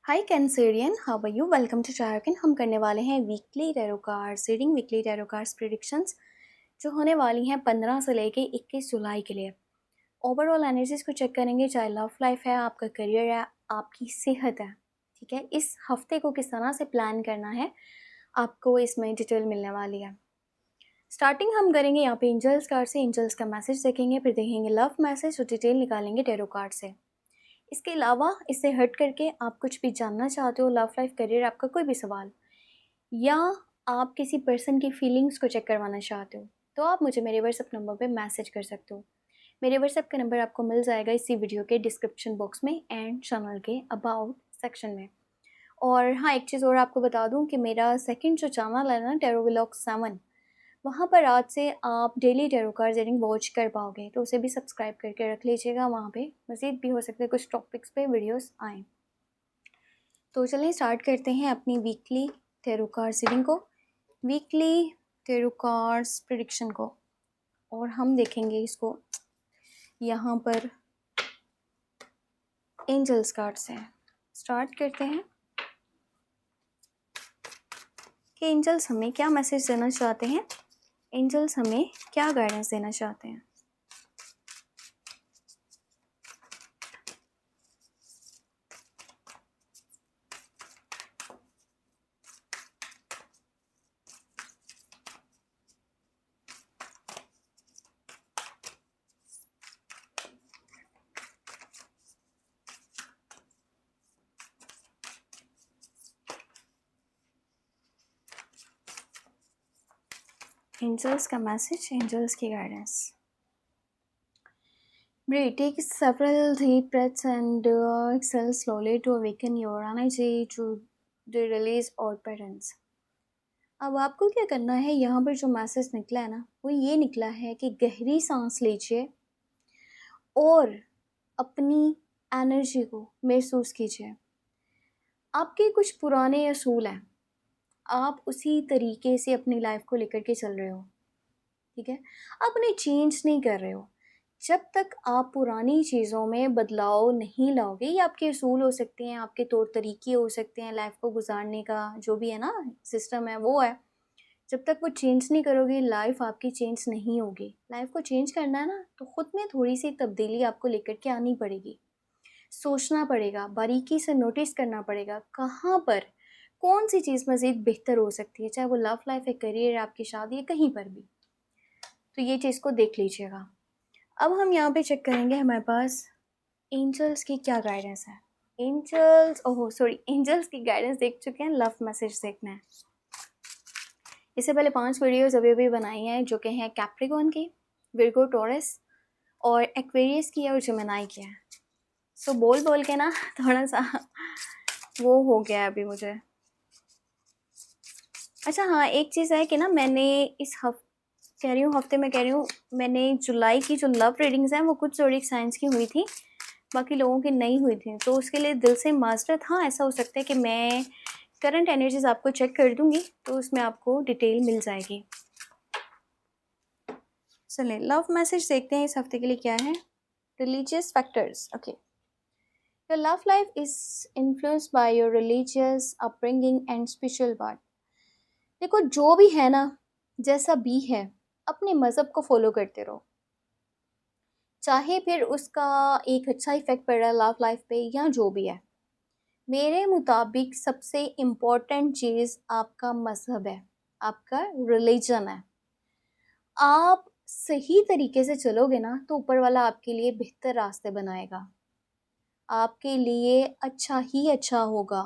Hi Cancerians, how are you? Welcome to चारकन। हम करने वाले हैं weekly tarot cards reading, weekly tarot cards predictions जो होने वाली हैं 15 से लेके 21 जुलाई के लिए। ओवरऑल एनर्जीज को चेक करेंगे, चाहे लव लाइफ है, आपका करियर है, आपकी सेहत है। ठीक है, इस हफ्ते को किस तरह से प्लान करना है आपको इसमें डिटेल मिलने वाली है। स्टार्टिंग हम करेंगे यहाँ पे एंजल्स कार्ड से। एंजल्स का मैसेज देखेंगे, फिर देखेंगे लव मैसेज और डिटेल निकालेंगे टैरो कार्ड से। इसके अलावा इससे हट करके आप कुछ भी जानना चाहते हो, लव लाइफ, करियर, आपका कोई भी सवाल, या आप किसी पर्सन की फीलिंग्स को चेक करवाना चाहते हो, तो आप मुझे मेरे व्हाट्सएप नंबर पे मैसेज कर सकते हो। मेरे व्हाट्सएप का नंबर आपको मिल जाएगा इसी वीडियो के डिस्क्रिप्शन बॉक्स में एंड चैनल के अबाउट सेक्शन में। और हाँ, एक चीज़ और आपको बता दूँ कि मेरा सेकंड जो चैनल है ना, टैरो व्लॉग 7, वहाँ पर आज से आप daily tarot card reading watch कर पाओगे, तो उसे भी सब्सक्राइब करके रख लीजिएगा। वहाँ पे मज़ीद भी हो सकता है कुछ टॉपिक्स पे वीडियोस आएँ। तो चलिए स्टार्ट करते हैं अपनी वीकली टैरो कार्ड रीडिंग को, वीकली टैरो कार्ड्स प्रेडिक्शन को। और हम देखेंगे इसको यहाँ पर एंजल्स कार्ड से। स्टार्ट करते हैं कि एंजल्स हमें क्या मैसेज देना चाहते हैं, एंजल्स हमें क्या गाइडेंस देना चाहते हैं। एंजल्स का मैसेज, एंजल्स की guidance. Breathe. Take several deep breaths and exhale slowly to awaken your energy to the release or patterns. अब आपको क्या करना है, यहाँ पर जो मैसेज निकला है ना, वो ये निकला है कि गहरी सांस लीजिए और अपनी एनर्जी को महसूस कीजिए। आपके कुछ पुराने असूल हैं, आप उसी तरीके से अपनी लाइफ को लेकर के चल रहे हो। ठीक है, आप उन्हें चेंज नहीं कर रहे हो। जब तक आप पुरानी चीज़ों में बदलाव नहीं लाओगे, ये आपके असूल हो सकते हैं, आपके तौर तरीके हो सकते हैं, लाइफ को गुजारने का जो भी है ना सिस्टम है वो है। जब तक वो चेंज नहीं करोगे, लाइफ आपकी चेंज नहीं होगी। लाइफ को चेंज करना है ना, तो खुद में थोड़ी सी तब्दीली आपको लेकर के आनी पड़ेगी। सोचना पड़ेगा, बारीकी से नोटिस करना पड़ेगा कहाँ पर कौन सी चीज़ मज़ीद बेहतर हो सकती है, चाहे वो लव लाइफ है, करियर, आपकी शादी है, कहीं पर भी। तो ये चीज़ को देख लीजिएगा। अब हम यहाँ पे चेक करेंगे हमारे पास एंजल्स की क्या गाइडेंस है। एंजल्स की गाइडेंस देख चुके हैं, लव मैसेज देखना है। इससे पहले 5 वीडियोस अभी बनाई हैं, जो कि हैं कैप्रिकॉर्न की, विर्गो टॉरस और एक्वेरियस की है और जेमिनी की है। सो बोल बोल के ना थोड़ा सा वो हो गया है अभी मुझे। अच्छा हाँ, एक चीज़ है कि ना, मैंने इस हफ्ते में कह रही हूँ, मैंने जुलाई की जो लव रीडिंग्स हैं वो कुछ ज़ोडिएक साइंस की हुई थी, बाकी लोगों की नहीं हुई थी, तो उसके लिए दिल से माजरत। हाँ, ऐसा हो सकता है कि मैं करंट एनर्जीज आपको चेक कर दूंगी, तो उसमें आपको डिटेल मिल जाएगी। चलिए लव मैसेज देखते हैं इस हफ्ते के लिए क्या है। Religious factors. Okay, your love life is influenced by your religious upbringing and spiritual part. देखो, जो भी है ना, जैसा भी है, अपने मज़हब को फॉलो करते रहो, चाहे फिर उसका एक अच्छा इफेक्ट पड़ रहा है लव लाइफ पे या जो भी है। मेरे मुताबिक सबसे इम्पोर्टेंट चीज़ आपका मज़हब है, आपका रिलीजन है। आप सही तरीके से चलोगे ना, तो ऊपर वाला आपके लिए बेहतर रास्ते बनाएगा, आपके लिए अच्छा ही अच्छा होगा।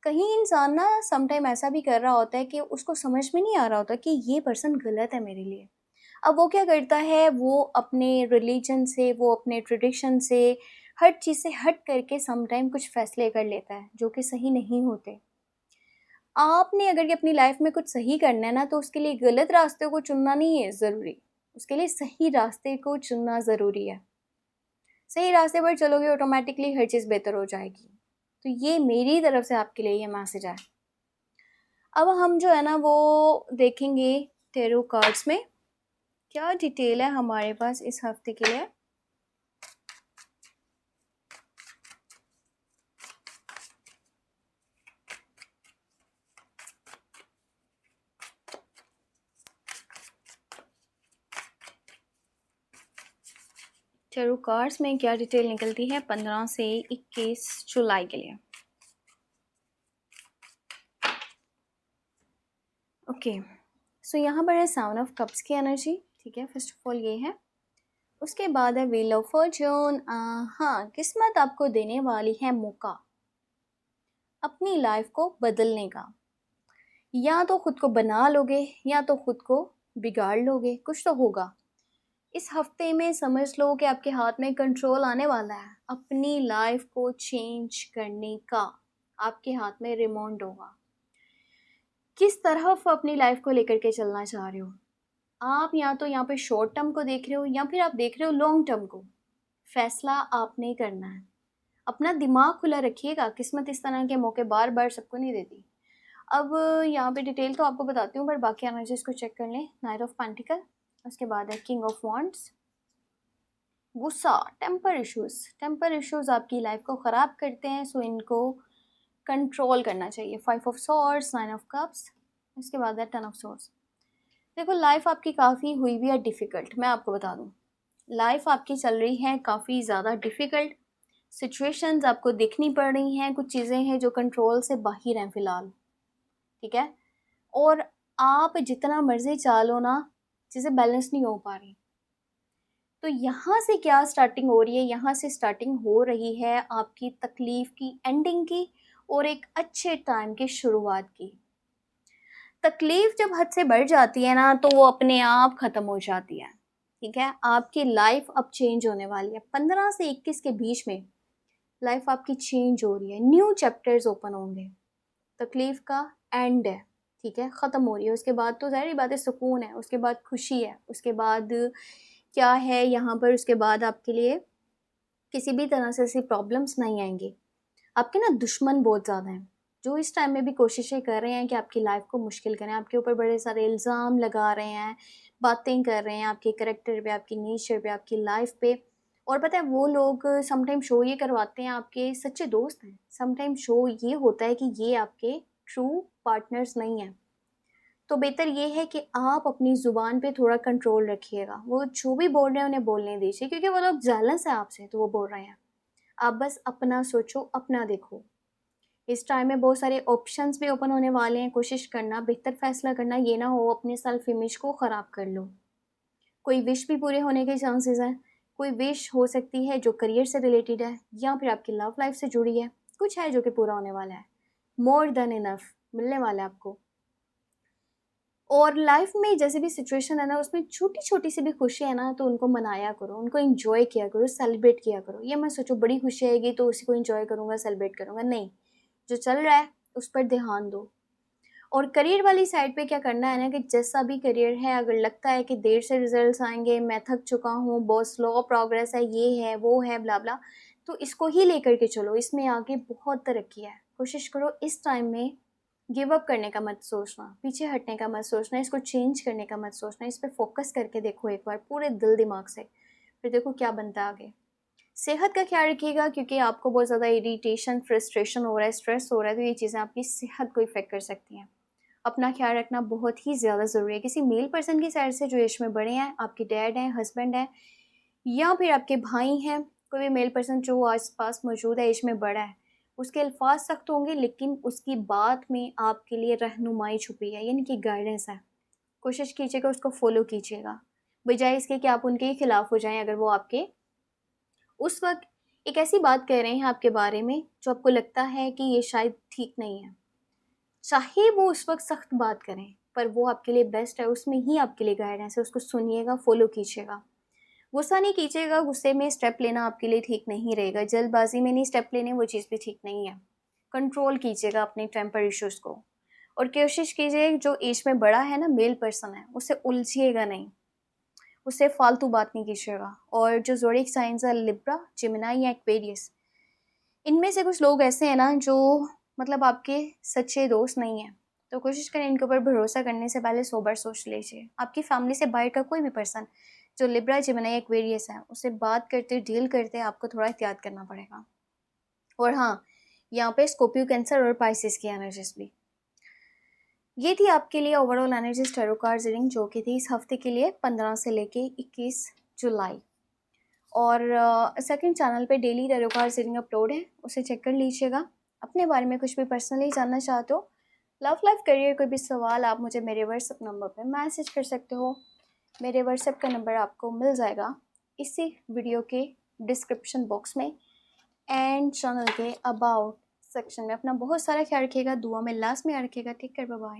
कहीं इंसान ना समटाइम ऐसा भी कर रहा होता है कि उसको समझ में नहीं आ रहा होता कि ये पर्सन गलत है मेरे लिए। अब वो क्या करता है, वो अपने रिलीजन से, वो अपने ट्रेडिशन से, हर चीज़ से हट करके समटाइम कुछ फैसले कर लेता है जो कि सही नहीं होते। आपने अगर ये अपनी लाइफ में कुछ सही करना है ना, तो उसके लिए गलत रास्ते को चुनना नहीं है ज़रूरी, उसके लिए सही रास्ते को चुनना ज़रूरी है। सही रास्ते पर चलोगे, ऑटोमेटिकली हर चीज़ बेहतर हो जाएगी। तो ये मेरी तरफ से आपके लिए ये मैसेज है। अब हम जो है ना वो देखेंगे टैरो कार्ड्स में क्या डिटेल है हमारे पास इस हफ्ते के लिए। टैरो कार्ड्स में क्या डिटेल निकलती है 15 से 21 जुलाई के लिए? ओके, सो यहाँ पर है 7 ऑफ कप्स की एनर्जी, ठीक है, फर्स्ट ऑफ ऑल ये है। उसके बाद है व्हील ऑफ फॉर्च्यून। हाँ, किस्मत आपको देने वाली है मौका अपनी लाइफ को बदलने का। या तो खुद को बना लोगे या तो खुद को बिगाड़ लोगे, कुछ तो होगा। इस हफ्ते में समझ लो कि आपके हाथ में कंट्रोल आने वाला है अपनी लाइफ को चेंज करने का। आपके हाथ में रिमोट होगा, किस तरफ अपनी लाइफ को लेकर के चलना चाह रहे हो आप। या तो यहाँ पे शॉर्ट टर्म को देख रहे हो या फिर आप देख रहे हो लॉन्ग टर्म को। फैसला आपने करना है, अपना दिमाग खुला रखिएगा। किस्मत इस तरह के मौके बार बार सबको नहीं देती। अब यहाँ पे डिटेल तो आपको बताती हूँ, पर बाकी एनर्जीज को चेक कर लें। नाइट ऑफ पेंटिकल, उसके बाद है किंग ऑफ वॉन्ड्स। गुस्सा, टेम्पर इश्यूज आपकी लाइफ को ख़राब करते हैं, सो इनको कंट्रोल करना चाहिए। 5 ऑफ सॉर्ड्स, 9 ऑफ कप्स, उसके बाद है 10 ऑफ सॉर्ड्स। देखो, लाइफ आपकी काफ़ी हुई भी है डिफ़िकल्ट। मैं आपको बता दूँ, लाइफ आपकी चल रही है काफ़ी ज़्यादा डिफ़िकल्ट। सिचुएशंस आपको देखनी पड़ रही हैं, कुछ चीज़ें हैं जो कंट्रोल से बाहर हैं फ़िलहाल, ठीक है। और आप जितना मर्ज़ी चाह लो ना, चीज़ें बैलेंस नहीं हो पा रही। तो यहाँ से क्या स्टार्टिंग हो रही है? यहाँ से स्टार्टिंग हो रही है आपकी तकलीफ़ की एंडिंग की और एक अच्छे टाइम की शुरुआत की। तकलीफ़ जब हद से बढ़ जाती है ना, तो वो अपने आप ख़त्म हो जाती है, ठीक है। आपकी लाइफ अब चेंज होने वाली है। 15 से 21 के बीच में लाइफ आपकी चेंज हो रही है, न्यू चैप्टर्स ओपन होंगे। तकलीफ़ का एंड है, ठीक है, ख़त्म हो रही है। उसके बाद तो ज़ाहिर बात है सुकून है, उसके बाद खुशी है, उसके बाद क्या है यहाँ पर, उसके बाद आपके लिए किसी भी तरह से ऐसी प्रॉब्लम्स नहीं आएंगी। आपके ना दुश्मन बहुत ज़्यादा हैं, जो इस टाइम में भी कोशिशें कर रहे हैं कि आपकी लाइफ को मुश्किल करें, आपके ऊपर बड़े सारे इल्ज़ाम लगा रहे हैं, बातें कर रहे हैं आपके करैक्टर पे, आपकी नेचर पे, आपकी लाइफ पे। और पता है, वो लोग समटाइम शो ये करवाते हैं आपके सच्चे दोस्त हैं, समटाइम शो ये होता है कि ये आपके ट्रू पार्टनर्स नहीं हैं। तो बेहतर ये है कि आप अपनी ज़ुबान पे थोड़ा कंट्रोल रखिएगा। वो जो भी बोल रहे हैं उन्हें बोलने दीजिए, क्योंकि वो लोग जेलस है आपसे, तो वो बोल रहे हैं। आप बस अपना सोचो, अपना देखो। इस टाइम में बहुत सारे ऑप्शंस भी ओपन होने वाले हैं। कोशिश करना बेहतर फ़ैसला करना, ये ना हो अपने सेल्फ इमेज को ख़राब कर लो। कोई विश भी पूरे होने के चांसेस हैं। कोई विश हो सकती है जो करियर से रिलेटेड है या फिर आपकी लव लाइफ से जुड़ी है। कुछ है जो कि पूरा होने वाला है, मोर देन इनफ मिलने वाला है आपको। और लाइफ में जैसे भी सिचुएशन है ना, उसमें छोटी छोटी सी भी खुशी है ना, तो उनको मनाया करो, उनको एंजॉय किया करो, सेलिब्रेट किया करो। ये मत सोचो बड़ी खुशी आएगी तो उसी को एंजॉय करूँगा, सेलिब्रेट करूँगा, नहीं। जो चल रहा है उस पर ध्यान दो। और करियर वाली साइड पे क्या करना है ना, कि जैसा भी करियर है, अगर लगता है कि देर से रिजल्ट्स आएंगे, मैं थक चुका हूँ, बहुत स्लो प्रोग्रेस है, ये है वो है ब्ला ब्ला, तो इसको ही लेकर के चलो। इसमें आगे बहुत तरक्की है। कोशिश करो इस टाइम में गिव अप करने का मत सोचना, पीछे हटने का मत सोचना, इसको चेंज करने का मत सोचना। इस पर फोकस करके देखो एक बार पूरे दिल दिमाग से, फिर देखो क्या बनता है आगे। सेहत का ख्याल रखिएगा, क्योंकि आपको बहुत ज़्यादा इरिटेशन, फ्रस्ट्रेशन हो रहा है, स्ट्रेस हो रहा है, तो ये चीज़ें आपकी सेहत को इफ़ेक्ट कर सकती हैं। अपना ख्याल रखना बहुत ही ज़्यादा ज़रूरी है। किसी मेल पर्सन की साइड से जो एज में बड़े हैं, आपके डैड हैं, हस्बैंड हैं, या फिर आपके भाई हैं, कोई भी मेल पर्सन जो आस पास मौजूद है, एज में बड़ा है, उसके अल्फाज सख्त होंगे, लेकिन उसकी बात में आपके लिए रहनुमाई छुपी है, यानी कि गाइडेंस है। कोशिश कीजिएगा उसको फॉलो कीजिएगा, बजाय इसके कि आप उनके ही खिलाफ हो जाएं। अगर वो आपके उस वक्त एक ऐसी बात कह रहे हैं आपके बारे में जो आपको लगता है कि ये शायद ठीक नहीं है, चाहे वो उस वक्त सख्त बात करें, पर वो आपके लिए बेस्ट है, उसमें ही आपके लिए गाइडेंस है। उसको सुनिएगा, फॉलो कीजिएगा। गुस्सा नहीं कीजिएगा, गुस्से में स्टेप लेना आपके लिए ठीक नहीं रहेगा। जल्दबाजी में नहीं स्टेप लेने, वो चीज़ भी ठीक नहीं है। कंट्रोल कीजिएगा अपने टेम्पर इश्यूज़ को। और कोशिश कीजिए जो एज में बड़ा है ना, मेल पर्सन है, उससे उलझिएगा नहीं, उससे फालतू बात नहीं कीजिएगा। और जो ज़ोडिएक साइंस है, लिब्रा, जेमिनी या एक्वेरियस, इनमें से कुछ लोग ऐसे हैं ना जो मतलब आपके सच्चे दोस्त नहीं हैं। तो कोशिश करें इनके ऊपर भरोसा करने से पहले 100 बार सोच लीजिए। आपकी फैमिली से बाहर का कोई भी पर्सन जो लिब्रा, जेमिनी, एक्वेरियस है, उससे बात करते, डील करते आपको थोड़ा एहतियात करना पड़ेगा। और हाँ, यहाँ पे स्कॉर्पियो, कैंसर और पाइसेस की एनर्जीज भी। ये थी आपके लिए overall energies tarot card reading, जो कि थी इस हफ्ते के लिए 15 से लेके 21 जुलाई। और सेकंड चैनल पे daily tarot card reading upload है, उसे चेक कर लीजिएगा। अपने बारे में कुछ भी पर्सनली जानना चाहते हो, लव लाइफ करियर कोई भी सवाल, आप मुझे मेरे व्हाट्सएप नंबर पे मैसेज कर सकते हो। मेरे व्हाट्सएप का नंबर आपको मिल जाएगा इसी वीडियो के डिस्क्रिप्शन बॉक्स में एंड चैनल के अबाउट सेक्शन में। अपना बहुत सारा ख्याल रखिएगा, दुआ में लास्ट में याद रखिएगा। Take care, bye bye.